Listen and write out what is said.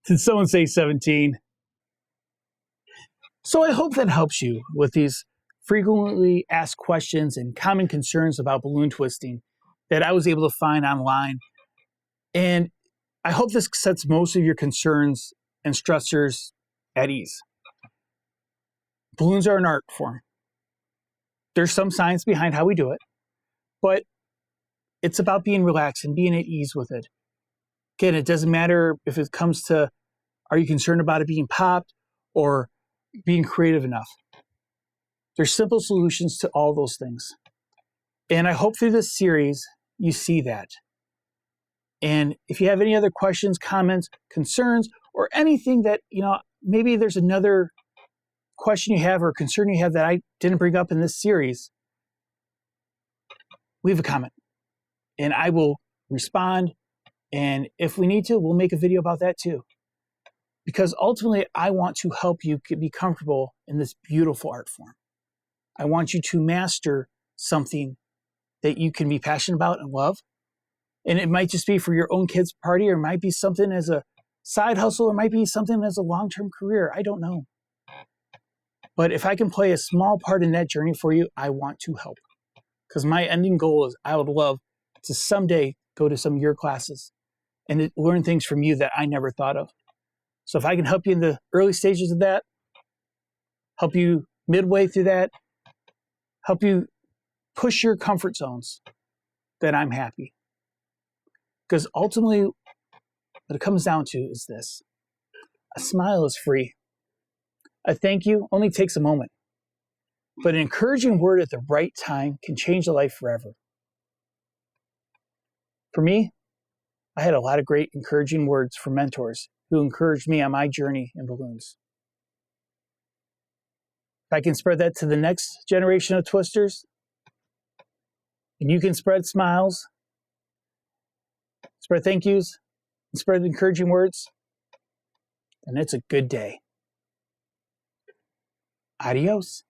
Did someone say 17? So I hope that helps you with these frequently asked questions and common concerns about balloon twisting that I was able to find online. And I hope this sets most of your concerns and stressors at ease. Balloons are an art form. There's some science behind how we do it, but it's about being relaxed and being at ease with it. Again, it doesn't matter if it comes to, are you concerned about it being popped or being creative enough? There's simple solutions to all those things. And I hope through this series, you see that. And if you have any other questions, comments, concerns, or anything that, maybe there's another question you have or concern you have that I didn't bring up in this series, leave a comment and I will respond. And if we need to, we'll make a video about that too. Because ultimately, I want to help you be comfortable in this beautiful art form. I want you to master something that you can be passionate about and love. And it might just be for your own kid's party, or it might be something as a side hustle, or it might be something as a long-term career. I don't know. But if I can play a small part in that journey for you, I want to help. Because my ending goal is I would love to someday go to some of your classes and learn things from you that I never thought of. So if I can help you in the early stages of that, help you midway through that, help you push your comfort zones, then I'm happy. Because ultimately, what it comes down to is this. A smile is free. A thank you only takes a moment. But an encouraging word at the right time can change a life forever. For me, I had a lot of great encouraging words from mentors who encouraged me on my journey in balloons. If I can spread that to the next generation of twisters, and you can spread smiles, spread thank yous, and spread encouraging words, then it's a good day. Adios.